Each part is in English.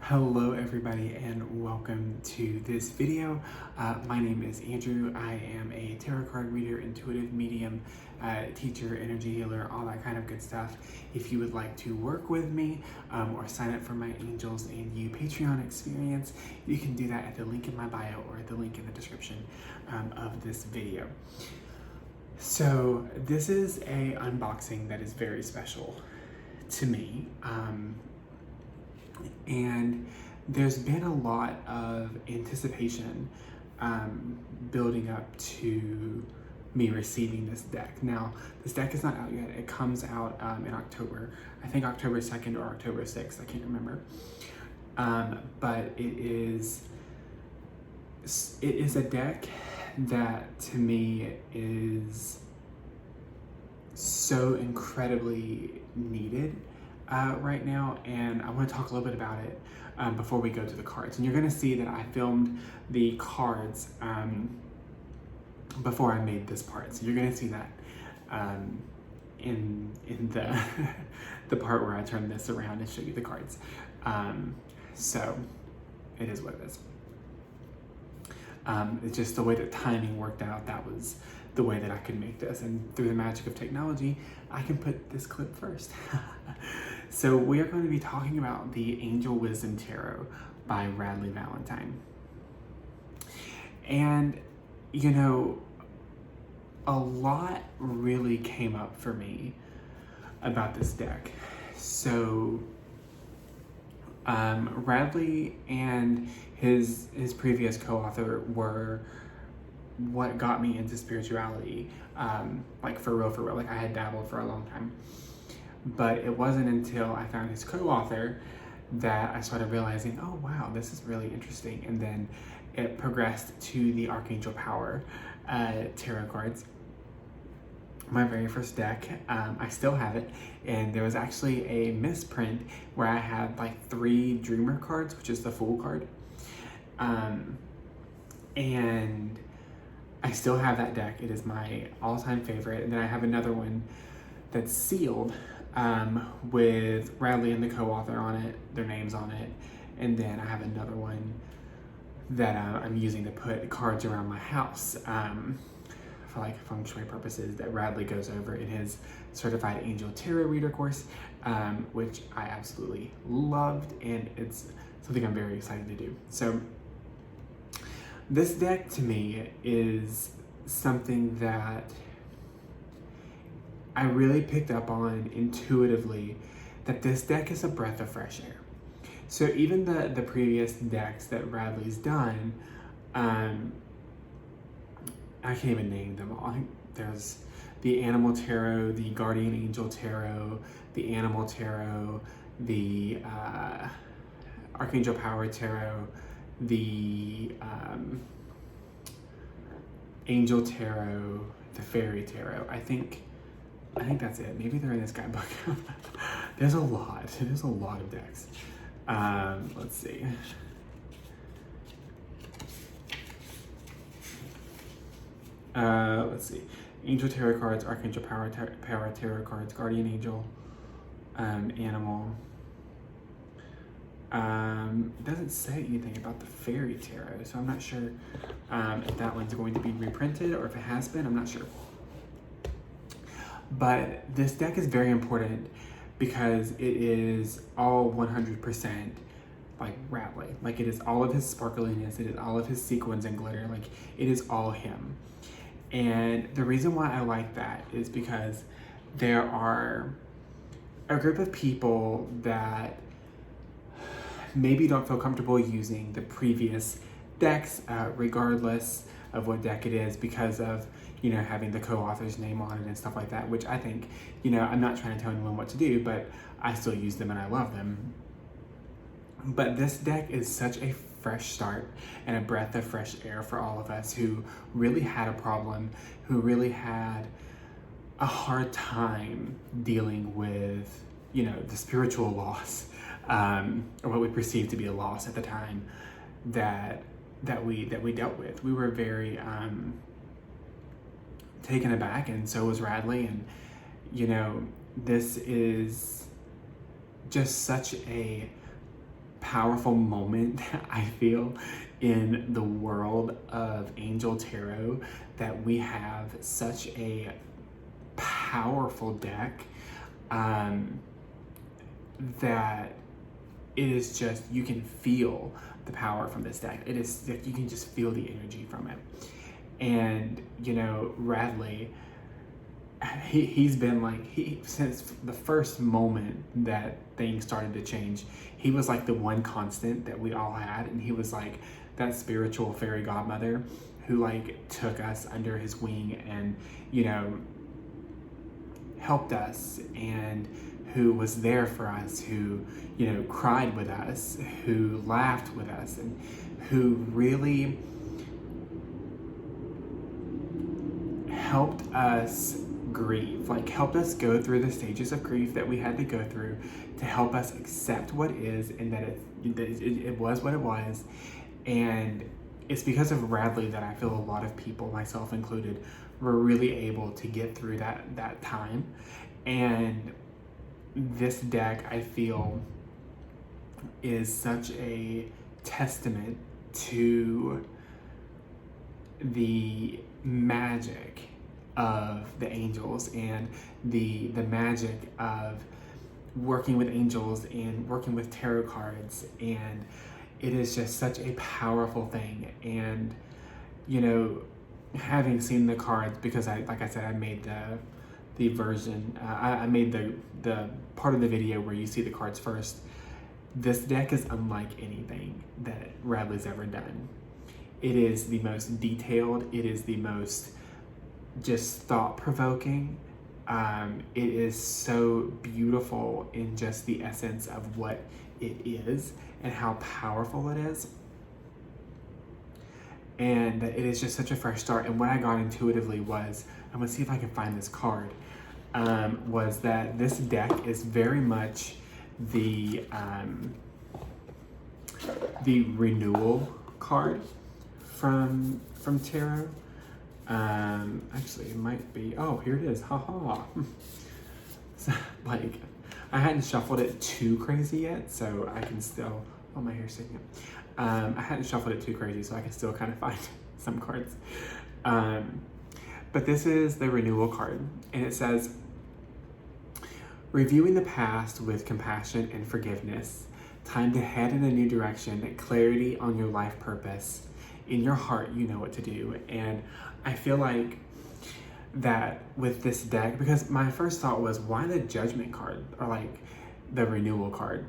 Hello everybody and welcome to this video. My name is Andrew. I am a tarot card reader, intuitive medium, teacher, energy healer, all that kind of good stuff. If you would like to work with me or sign up for my Angels and You Patreon experience, you can do that at the link in my bio or the link in the description of this video. So this is a unboxing that is very special to me. And there's been a lot of anticipation building up to me receiving this deck. Now, this deck is not out yet. It comes out in October. I think October 2nd or October 6th. I can't remember. But it is a deck that to me is so incredibly needed right now, and I want to talk a little bit about it before we go to the cards. And you're going to see that I filmed the cards before I made this part, so you're going to see that in the the part where I turn this around and show you the cards. So it is what it is. It's just the way that timing worked out. That was the way that I could make this, and through the magic of technology, I can put this clip first. So we are going to be talking about the Angel Wisdom Tarot by Radleigh Valentine. And, you know, a lot really came up for me about this deck. So Radleigh and his previous co-author were what got me into spirituality, like for real, like I had dabbled for a long time. But it wasn't until I found his co-author that I started realizing, oh wow, this is really interesting. And then it progressed to the Archangel Power tarot cards. My very first deck, I still have it, and there was actually a misprint where I had like 3 Dreamer cards, which is the Fool card. And I still have that deck. It is my all-time favorite. And then I have another one that's sealed with Radleigh and the co-author on it, their names on it. And then I have another one that I'm using to put cards around my house for like feng shui purposes that Radleigh goes over in his Certified Angel Tarot Reader course, which I absolutely loved, and it's something I'm very excited to do. So this deck to me is something that I really picked up on intuitively, that this deck is a breath of fresh air. So even the previous decks that Radleigh's done, I can't even name them all. There's the Animal Tarot, the Guardian Angel Tarot, the Animal Tarot, the Archangel Power Tarot, the Angel Tarot, the Fairy Tarot. I think that's it. Maybe they're in this guidebook. There's a lot of decks. Let's see. Let's see. Angel Tarot cards, Archangel Power Tarot cards, Guardian Angel, Animal. It doesn't say anything about the Fairy Tarot, so I'm not sure if that one's going to be reprinted or if it has been. I'm not sure. But this deck is very important because it is all 100% like Radleigh. Like, it is all of his sparkliness, it is all of his sequins and glitter, like it is all him. And the reason why I like that is because there are a group of people that maybe don't feel comfortable using the previous decks, regardless of what deck it is, because of, you know, having the co-author's name on it and stuff like that, which I think, you know, I'm not trying to tell anyone what to do, but I still use them and I love them. But this deck is such a fresh start and a breath of fresh air for all of us who really had a problem, who really had a hard time dealing with, you know, the spiritual loss, or what we perceived to be a loss at the time that we dealt with. We were very taken aback, and so was Radleigh. And you know, this is just such a powerful moment I feel in the world of Angel Tarot, that we have such a powerful deck that it is just, you can feel the power from this deck. It is like you can just feel the energy from it. And you know, Radley, he's been like, since the first moment that things started to change, he was like the one constant that we all had, and he was like that spiritual fairy godmother who like took us under his wing and, you know, helped us, and who was there for us, who, you know, cried with us, who laughed with us, and who really helped us grieve, like helped us go through the stages of grief that we had to go through to help us accept what is, and that it was what it was. And it's because of Radley that I feel a lot of people, myself included, were really able to get through that time. And this deck, I feel, is such a testament to the magic of the angels and the magic of working with angels and working with tarot cards. And it is just such a powerful thing. And you know, having seen the cards, because like I said, I made the version, I made the part of the video where you see the cards first. This deck is unlike anything that Radley's ever done. It is the most detailed, it is the most just thought-provoking. It is so beautiful in just the essence of what it is and how powerful it is. And it is just such a fresh start. And what I got intuitively was, I'm gonna see if I can find this card, was that this deck is very much the renewal card from tarot. Actually, it might be, oh, here it is, haha. So, like, I hadn't shuffled it too crazy yet, so I can still, oh, my hair's sticking up. I hadn't shuffled it too crazy, so I can still kind of find some cards. But this is the renewal card, and it says, reviewing the past with compassion and forgiveness, time to head in a new direction, clarity on your life purpose. In your heart, you know what to do. And I feel like that with this deck, because my first thought was, why the judgment card, or like the renewal card?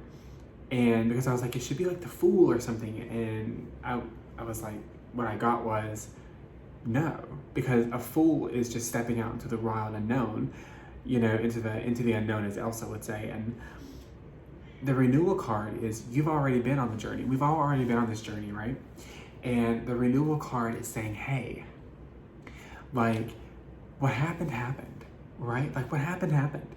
And because I was like, it should be like the Fool or something. And I was like, what I got was, no, because a fool is just stepping out into the wild unknown, you know, into the unknown, as Elsa would say. And the renewal card is, you've already been on the journey. We've all already been on this journey, right? And the renewal card is saying, hey, like, what happened, right? Like, what happened.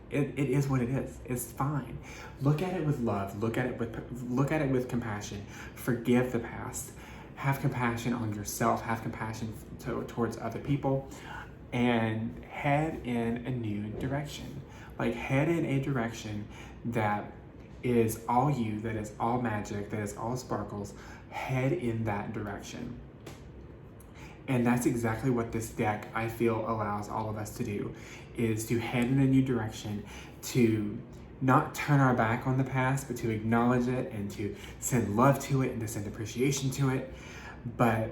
It is what it is. It's fine. Look at it with love. Look at it with compassion. Forgive the past. Have compassion on yourself. Have compassion towards other people, and head in a new direction. Like, head in a direction that is all you, that is all magic, that is all sparkles. Head in that direction. And that's exactly what this deck, I feel, allows all of us to do, is to head in a new direction, to not turn our back on the past, but to acknowledge it and to send love to it and to send appreciation to it. But,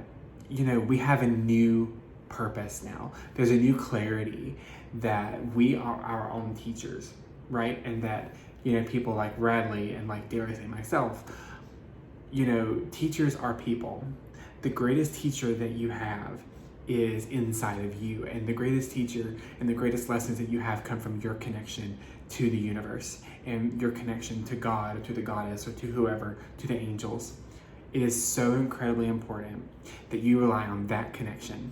you know, we have a new purpose now. There's a new clarity that we are our own teachers, right? And that, you know, people like Radley and like, dare I say, myself, you know, teachers are people. The greatest teacher that you have is inside of you, and the greatest teacher and the greatest lessons that you have come from your connection to the universe and your connection to God or to the goddess or to whoever, to the angels. It is so incredibly important that you rely on that connection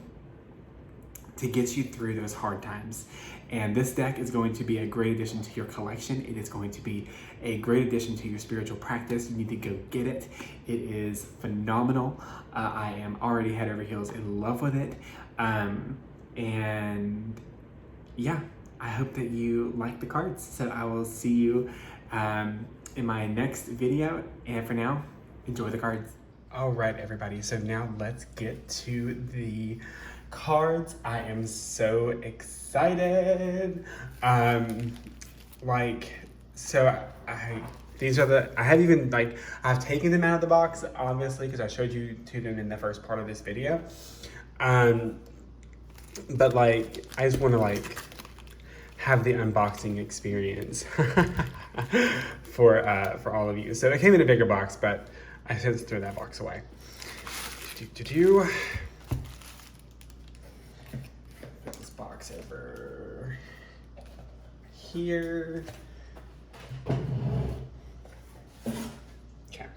to get you through those hard times. And this deck is going to be a great addition to your collection. It is going to be a great addition to your spiritual practice. You need to go get it. It is phenomenal. I am already head over heels in love with it. And yeah, I hope that you like the cards. So I will see you in my next video. And for now, enjoy the cards. All right, everybody. So now let's get to the cards. I am so excited. I've taken them out of the box, obviously, because I showed you to them in the first part of this video. But like, I just want to like have the unboxing experience for all of you. So it came in a bigger box, but I since threw that box away. Put this box over here. Okay.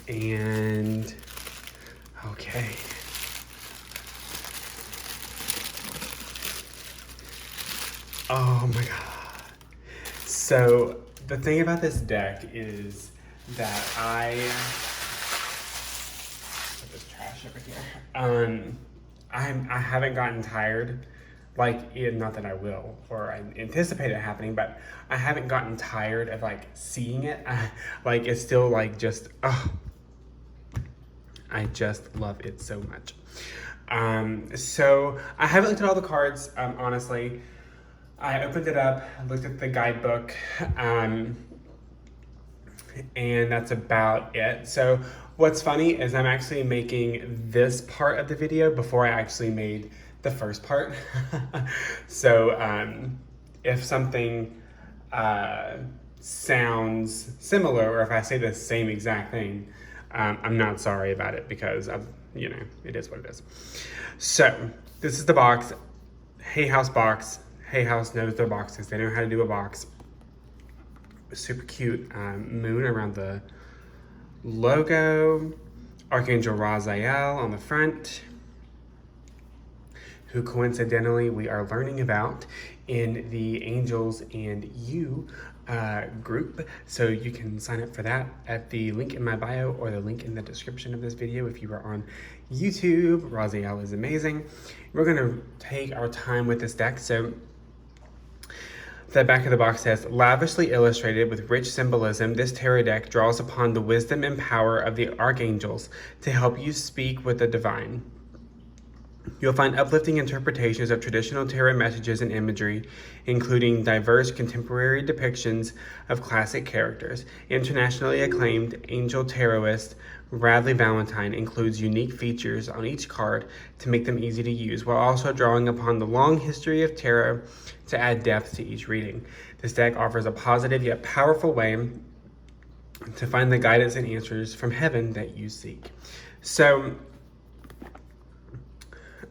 And okay. Oh my god. So the thing about this deck is that I put this trash over here. I haven't gotten tired, not that I will, or I anticipate it happening, but I haven't gotten tired of like seeing it. It's still like just, I just love it so much. So I haven't looked at all the cards, honestly. I opened it up, looked at the guidebook, and that's about it. So what's funny is I'm actually making this part of the video before I actually made the first part. So if something sounds similar, or if I say the same exact thing, I'm not sorry about it, because it is what it is. So this is the box. Hay House box. Hay House knows their boxes. They know how to do a box. Super cute moon around the logo. Archangel Raziel on the front, who coincidentally we are learning about in the Angels and You group. So you can sign up for that at the link in my bio or the link in the description of this video if you are on YouTube. Raziel is amazing. We're gonna take our time with this deck. So the back of the box says, lavishly illustrated with rich symbolism, this tarot deck draws upon the wisdom and power of the archangels to help you speak with the divine. You'll find uplifting interpretations of traditional tarot messages and imagery, including diverse contemporary depictions of classic characters. Internationally acclaimed angel tarotist Radley Valentine includes unique features on each card to make them easy to use, while also drawing upon the long history of tarot to add depth to each reading. This deck offers a positive yet powerful way to find the guidance and answers from heaven that you seek. So,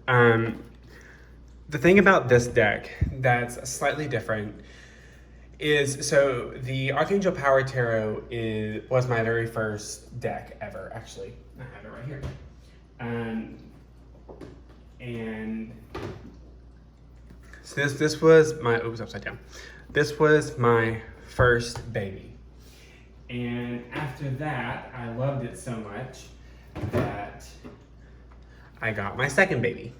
the thing about this deck that's slightly different is, so the Archangel Power Tarot was my very first deck ever, actually. I have it right here. And so this was my, oops, upside down. This was my first baby. And after that, I loved it so much that I got my second baby.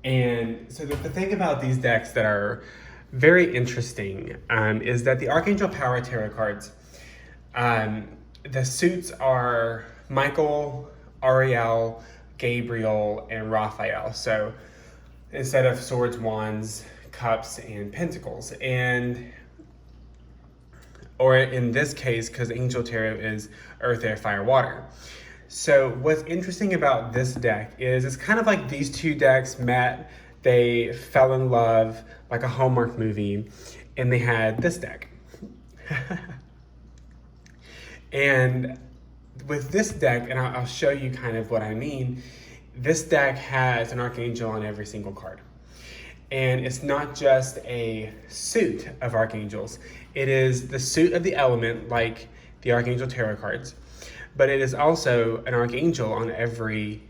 And so the thing about these decks that are very interesting is that the Archangel Power Tarot cards, the suits are Michael, Ariel, Gabriel, and Raphael. So instead of swords, wands, cups, and pentacles. Or in this case, because Angel Tarot is earth, air, fire, water. So what's interesting about this deck is it's kind of like these two decks met, they fell in love like a Hallmark movie, and they had this deck. And with this deck, and I'll show you kind of what I mean, this deck has an archangel on every single card. And it's not just a suit of archangels. It is the suit of the element, like the Archangel Tarot cards. But it is also an archangel on every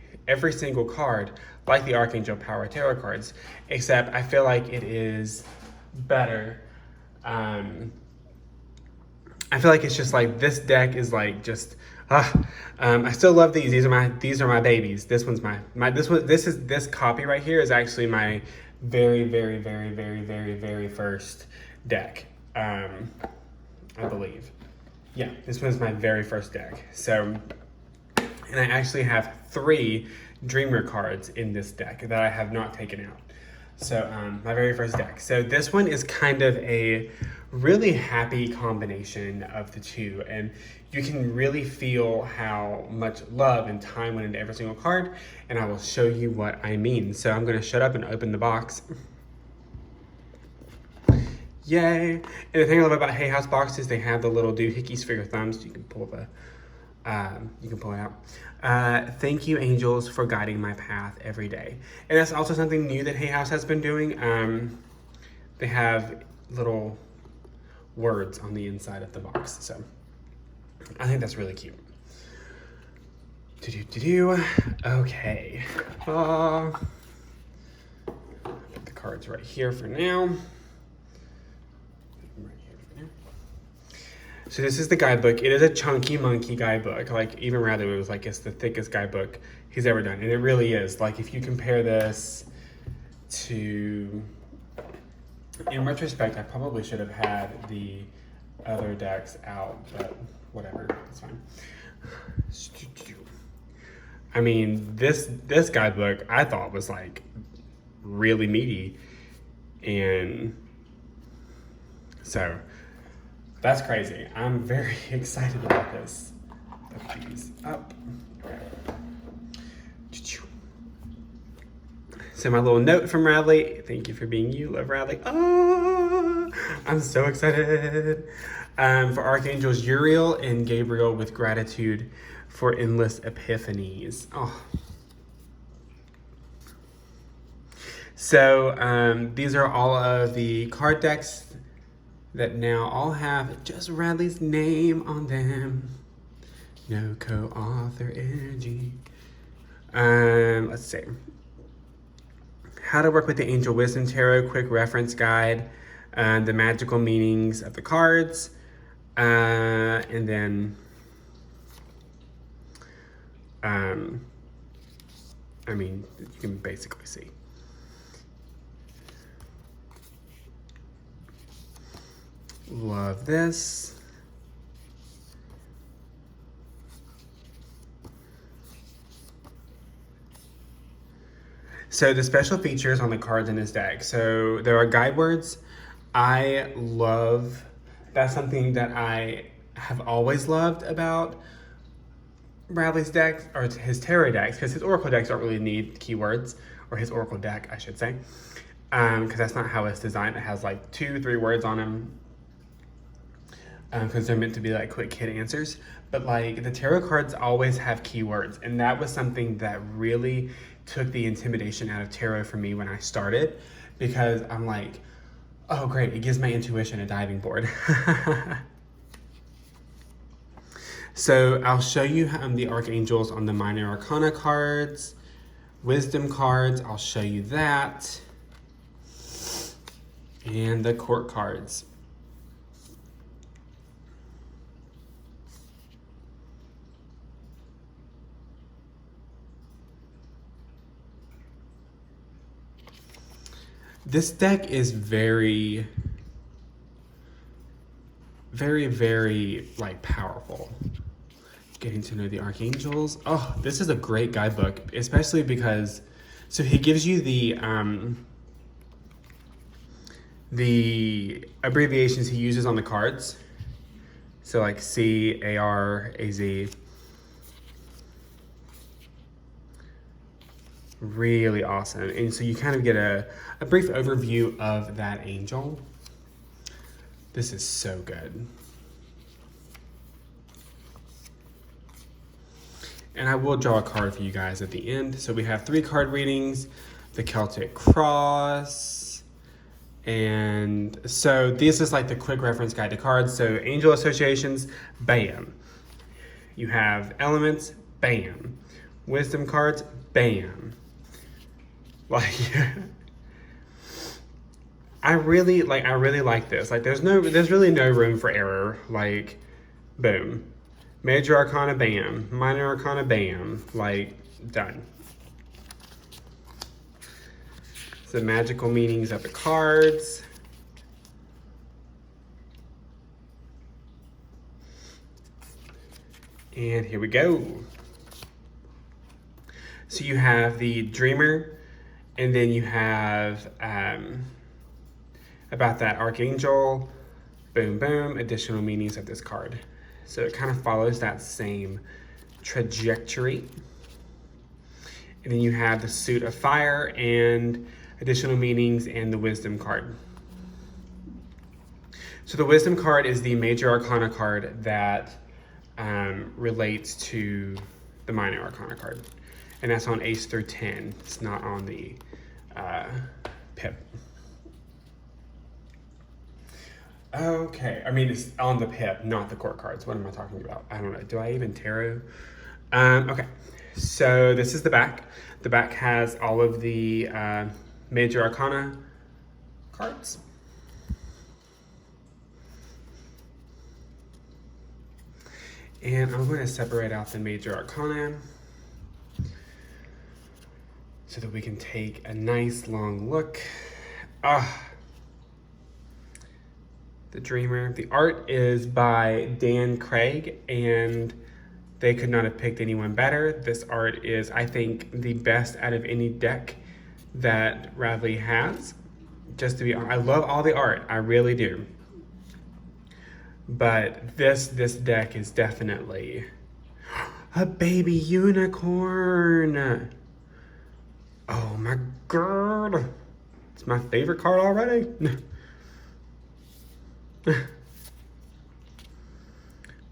single card, like the Archangel Power Tarot cards, except I feel like it is better. I feel like it's just like, this deck is like just, I still love these. These are my babies. This one's this copy right here is actually my very, very, very, very, very, very first deck. I believe. Yeah, this was my very first deck. So, and I actually have 3 Dreamer cards in this deck that I have not taken out. So my very first deck. So this one is kind of a really happy combination of the two, and you can really feel how much love and time went into every single card, and I will show you what I mean. So I'm going to shut up and open the box. Yay! And the thing I love about Hay House boxes, they have the little doohickeys for your thumbs. You can pull the you can pull it out. Thank you, angels, for guiding my path every day. And that's also something new that Hay House has been doing. They have little words on the inside of the box. So I think that's really cute. Okay. Put the cards right here for now. So this is the guidebook. It is a chunky monkey guidebook. Like, even rather, it was like, it's the thickest guidebook he's ever done. And it really is. Like, if you compare this to, in retrospect, I probably should have had the other decks out, but whatever, it's fine. I mean, this guidebook I thought was like really meaty. And so that's crazy. I'm very excited about this. Put these up. Okay. So my little note from Radley. Thank you for being you. Love, Radley. Oh, I'm so excited. For Archangels Uriel and Gabriel, with gratitude for endless epiphanies. Oh. So these are all of the card decks that now all have just Radley's name on them. No co-author energy. Let's see. How to work with the Angel Wisdom Tarot, quick reference guide, the magical meanings of the cards, and then, I mean, you can basically see. Love this. So the special features on the cards in this deck. So there are guide words. I love, that's something that I have always loved about Bradley's decks, or his tarot decks, because his oracle decks don't really need keywords, or his oracle deck, I should say, because that's not how it's designed. It has like 2-3 words on them, because they're meant to be like quick hit answers. But like the tarot cards always have keywords, and that was something that really took the intimidation out of tarot for me when I started, because I'm like, oh great, it gives my intuition a diving board. So I'll show you the archangels on the minor arcana cards, wisdom cards, I'll show you that, and the court cards. This deck is very, very like powerful. Getting to know the archangels. Oh, this is a great guidebook, especially because, so he gives you the abbreviations he uses on the cards. So like C, A, R, A, Z. Really awesome. And so you kind of get a brief overview of that angel. This is so good. And I will draw a card for you guys at the end. So we have 3 card readings, the Celtic Cross. And so this is like the quick reference guide to cards. So angel associations, bam. You have elements, bam. Wisdom cards, bam. Like, I really like this. Like, there's really no room for error. Like, boom. Major arcana, bam. Minor arcana, bam. Like, done. The magical meanings of the cards. And here we go. So you have the Dreamer, and then you have about that Archangel, boom, boom, additional meanings of this card. So it kind of follows that same trajectory. And then you have the Suit of Fire and additional meanings and the Wisdom card. So the Wisdom card is the major arcana card that relates to the minor arcana card. And that's on Ace through 10. It's not on the pip. Okay, I mean, it's on the pip, not the court cards. What am I talking about? I don't know. Do I even tarot? Okay, so this is the back. The back has all of the major arcana cards. And I'm going to separate out the major arcana so that we can take a nice long look. The Dreamer. The art is by Dan Craig, and they could not have picked anyone better. This art is, I think, the best out of any deck that Radley has. Just to be honest, I love all the art, I really do. But this deck is definitely a baby unicorn. Oh my god. It's my favorite card already.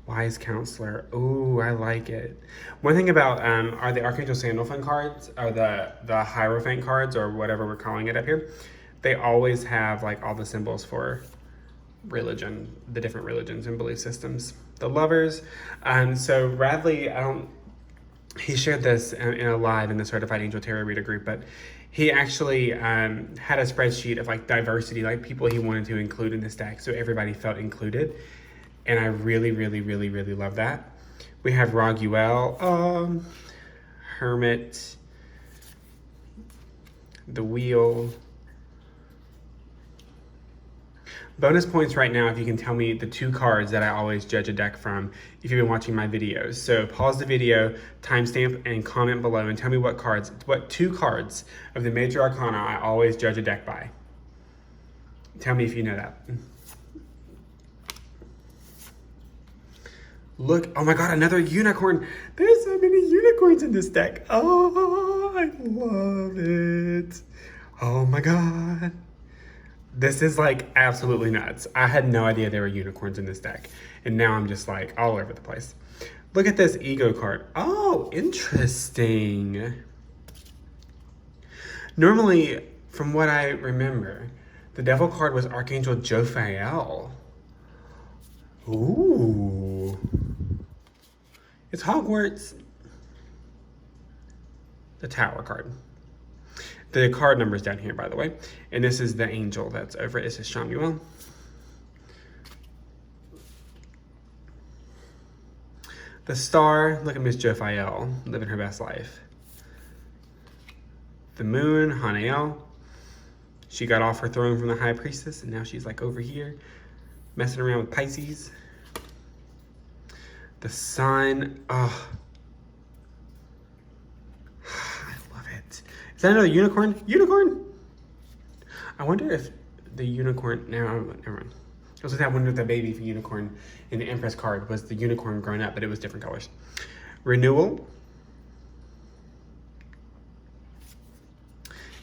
Wise Counselor. Ooh, I like it. One thing about are the Archangel Sandalphon cards, or the Hierophant cards, or whatever we're calling it up here, they always have like all the symbols for religion, the different religions and belief systems. The Lovers. So Radley, he shared this in a live in the Certified Angel Tarot Reader group, but he actually had a spreadsheet of like diversity, like people he wanted to include in this deck, so everybody felt included. And I really, really, really, really love that. We have Raguel, Hermit, the Wheel. Bonus points right now if you can tell me the 2 cards that I always judge a deck from if you've been watching my videos. So pause the video, timestamp, and comment below and tell me what 2 cards of the major arcana I always judge a deck by. Tell me if you know that. Look, oh my god, another unicorn. There's so many unicorns in this deck. Oh, I love it. Oh my god. This is like absolutely nuts. I had no idea there were unicorns in this deck. And now I'm just like all over the place. Look at this ego card. Oh, interesting. Normally, from what I remember, the devil card was Archangel Jophiel. Ooh. It's Hogwarts. The Tower card. The card number's down here, by the way. And this is the angel that's over it. This is Shamuel. The Star. Look at Miss Jophiel living her best life. The Moon, Hanael. She got off her throne from the High Priestess, and now she's like over here, messing around with Pisces. The Sun. Oh. I love it. Is that another unicorn? Unicorn? I wonder if the unicorn, never mind. I was I wonder if the baby for unicorn in the Empress card was the unicorn grown up, but it was different colors. Renewal.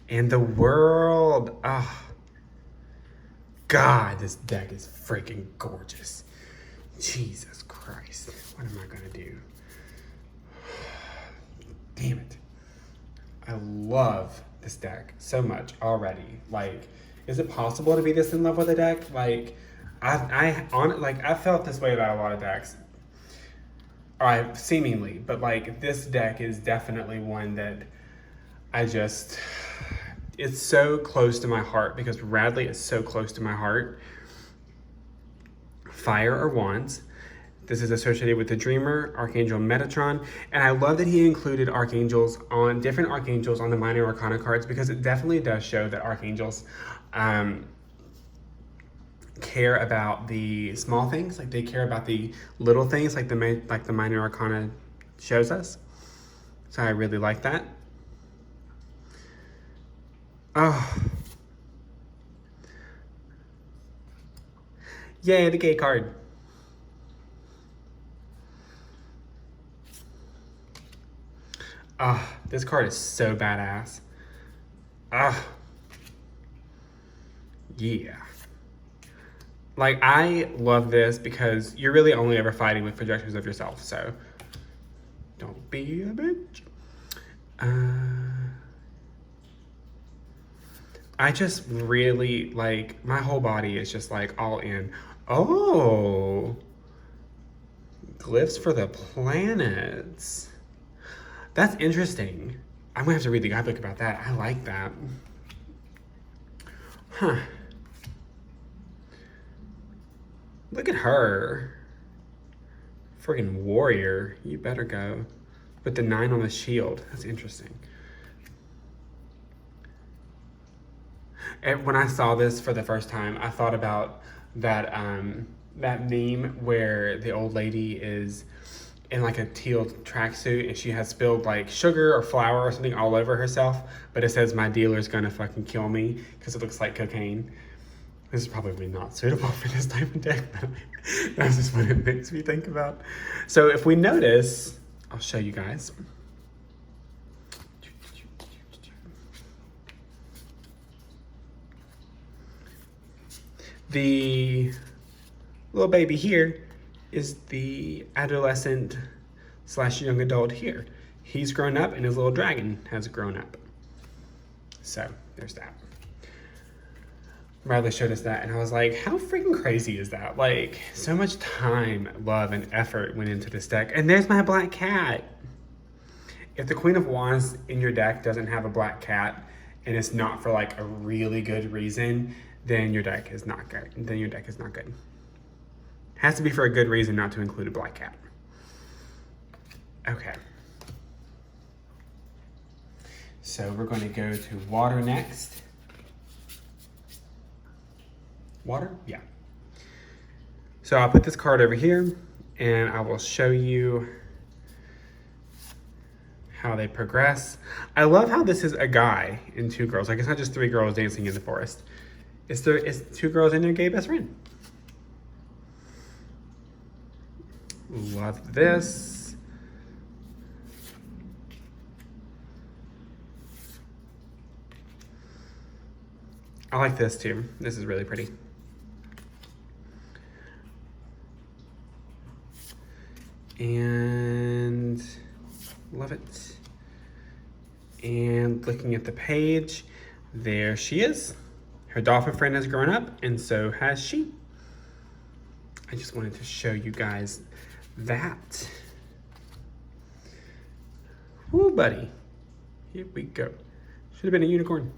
And the World. Ah. Oh. God, this deck is freaking gorgeous. Jesus Christ. What am I gonna do? Damn it. I love this deck so much already. Like, is it possible to be this in love with a deck? Like, I felt this way about a lot of decks. Seemingly, but like this deck is definitely one that it's so close to my heart because Radley is so close to my heart. Fire or Wands. This is associated with the Dreamer, Archangel Metatron, and I love that he included different archangels on the minor arcana cards because it definitely does show that archangels care about the small things. Like they care about the little things, like the minor arcana shows us. So I really like that. Oh. Yay, the gay card. Ah, this card is so badass. Ah. Yeah. Like, I love this because you're really only ever fighting with projections of yourself, so don't be a bitch. I just really, like, my whole body is just, like, all in. Oh. Glyphs for the planets. That's interesting. I'm gonna have to read the guidebook about that. I like that. Huh. Look at her. Friggin' warrior. You better go. With the 9 on the shield. That's interesting. And when I saw this for the first time, I thought about that that meme where the old lady is in like a teal tracksuit and she has spilled like sugar or flour or something all over herself, but it says, "My dealer's gonna fucking kill me," because it looks like cocaine. This is probably not suitable for this type of deck, but that's just what it makes me think about. So if we notice, I'll show you guys. The little baby here is the adolescent / young adult here. He's grown up and his little dragon has grown up. So there's that. Riley showed us that and I was like, how freaking crazy is that? Like, so much time, love, and effort went into this deck. And there's my black cat. If the Queen of Wands in your deck doesn't have a black cat and it's not for like a really good reason, then your deck is not good. Then your deck is not good. Has to be for a good reason not to include a black cat. Okay. So we're going to go to water next. Water? Yeah. So I'll put this card over here and I will show you how they progress. I love how this is a guy and 2 girls. Like, it's not just 3 girls dancing in the forest. It's 2 girls and their gay best friend. Love this. I like this too. This is really pretty. And love it. And looking at the page, there she is. Her dolphin friend has grown up, and so has she. I just wanted to show you guys that. Woo, buddy. Here we go. Should have been a unicorn.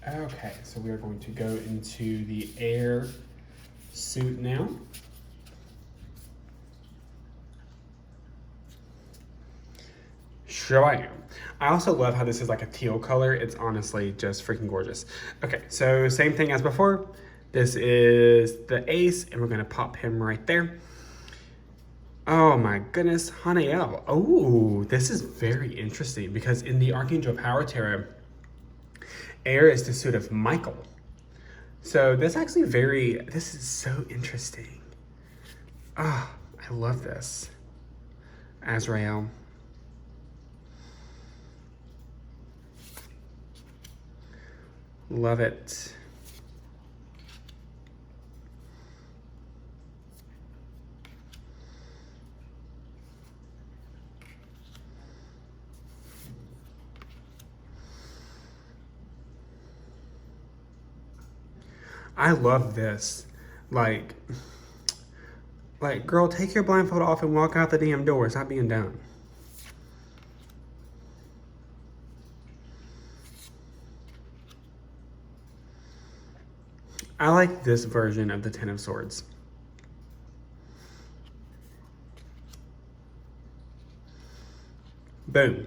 Okay, so we are going to go into the air suit now. Sure I am. I also love how this is like a teal color. It's honestly just freaking gorgeous. Okay, so same thing as before. This is the ace, and we're gonna pop him right there. Oh my goodness, Hanael. Oh, this is very interesting because in the Archangel Power Tarot, air is the suit of Michael. So that's actually this is so interesting. Ah, oh, I love this. Azrael. Love it. I love this. Like, girl, take your blindfold off and walk out the damn door. Stop being dumb. I like this version of the Ten of Swords. Boom.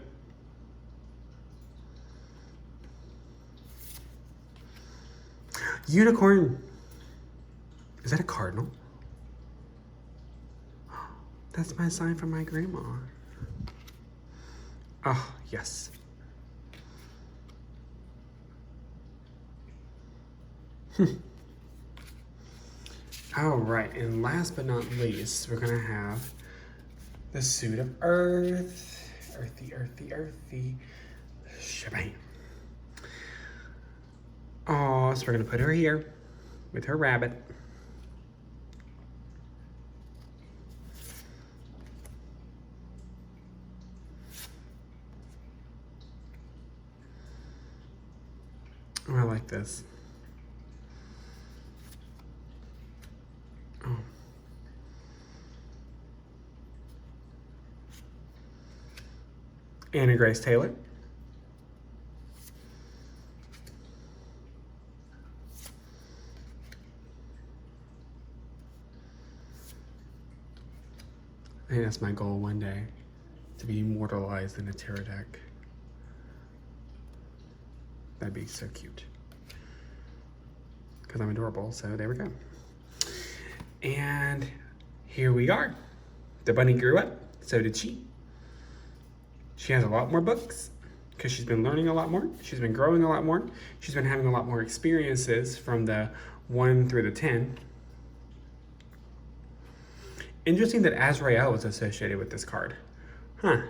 Unicorn. Is that a cardinal? That's my sign from my grandma. Oh, yes. All right, and last but not least, we're gonna have the suit of earth. Earthy, earthy, earthy. Shabam. Oh, so we're gonna put her here with her rabbit. Oh, I like this. Oh. Anna Grace Taylor. I think that's my goal one day, to be immortalized in a tarot deck. That'd be so cute. Because I'm adorable, so there we go. And here we are. The bunny grew up, so did she. She has a lot more books because she's been learning a lot more. She's been growing a lot more. She's been having a lot more experiences from the 1 through the 10. Interesting that Azrael was associated with this card. Huh.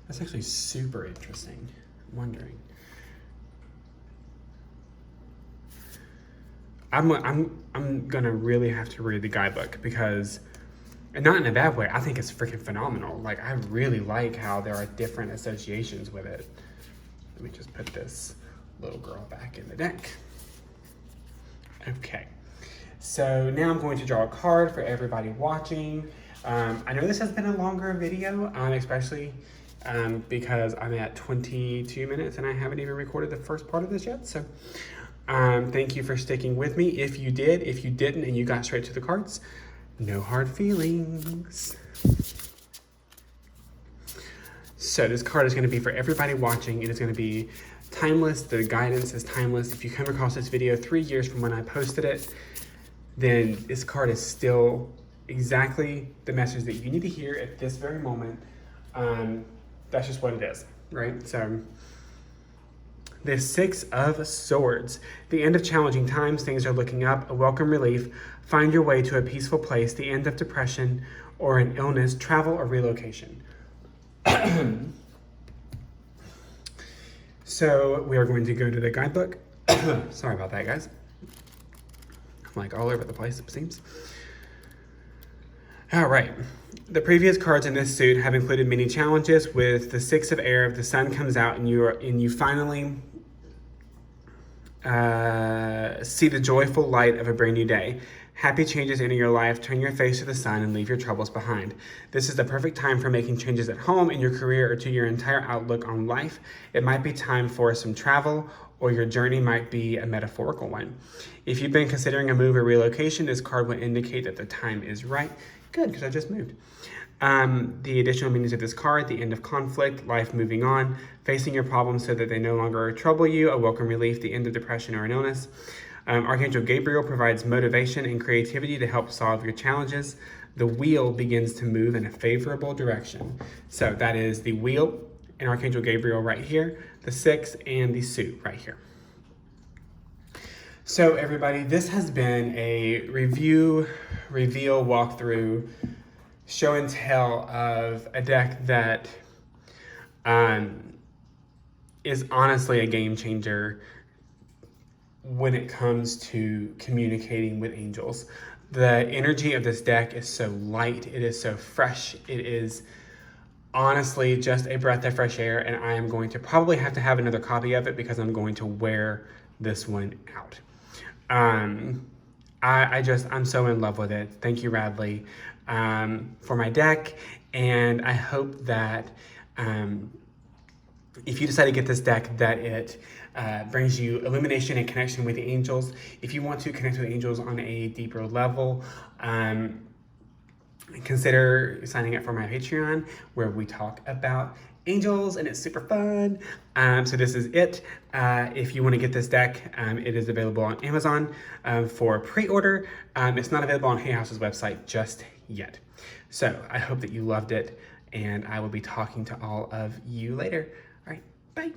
That's actually super interesting. I'm wondering. I'm gonna really have to read the guidebook because, and not in a bad way, I think it's freaking phenomenal. Like, I really like how there are different associations with it. Let me just put this little girl back in the deck. Okay, so now I'm going to draw a card for everybody watching. I know this has been a longer video, especially because I'm at 22 minutes and I haven't even recorded the first part of this yet. So thank you for sticking with me. If you did, if you didn't, and you got straight to the cards, no hard feelings. So this card is going to be for everybody watching. It is going to be timeless. The guidance is timeless. If you come across this video 3 years from when I posted it, then this card is still exactly the message that you need to hear at this very moment. That's just what it is, right? So the 6 of Swords. The end of challenging times, things are looking up, a welcome relief. Find your way to a peaceful place, the end of depression or an illness, travel or relocation. So we are going to go to the guidebook. Sorry about that, guys. I'm like all over the place, it seems. All right. The previous cards in this suit have included many challenges. With the 6 of Air, the sun comes out and you finally see the joyful light of a brand new day. Happy changes enter your life. Turn your face to the sun and leave your troubles behind. This is the perfect time for making changes at home, in your career, or to your entire outlook on life. It might be time for some travel, or your journey might be a metaphorical one. If you've been considering a move or relocation, this card will indicate that the time is right. Good, because I just moved. The additional meanings of this card: the end of conflict, life moving on, facing your problems so that they no longer trouble you, a welcome relief, the end of depression or an illness. Archangel Gabriel provides motivation and creativity to help solve your challenges. The wheel begins to move in a favorable direction. So that is the wheel and Archangel Gabriel right here, the 6 and the suit right here. So everybody, this has been a review, reveal, walkthrough, show and tell of a deck that is honestly a game changer when it comes to communicating with angels. The energy of this deck is so light, it is so fresh, it is honestly just a breath of fresh air, and I am going to probably have to have another copy of it because I'm going to wear this one out. I'm so in love with it. Thank you, Radley, for my deck, and I hope that if you decide to get this deck, that it brings you illumination and connection with the angels. If you want to connect with angels on a deeper level, consider signing up for my Patreon, where we talk about angels and it's super fun. So this is it. If you want to get this deck, it is available on Amazon for pre-order. It's not available on Hay House's website just yet. So I hope that you loved it, and I will be talking to all of you later. All right, bye.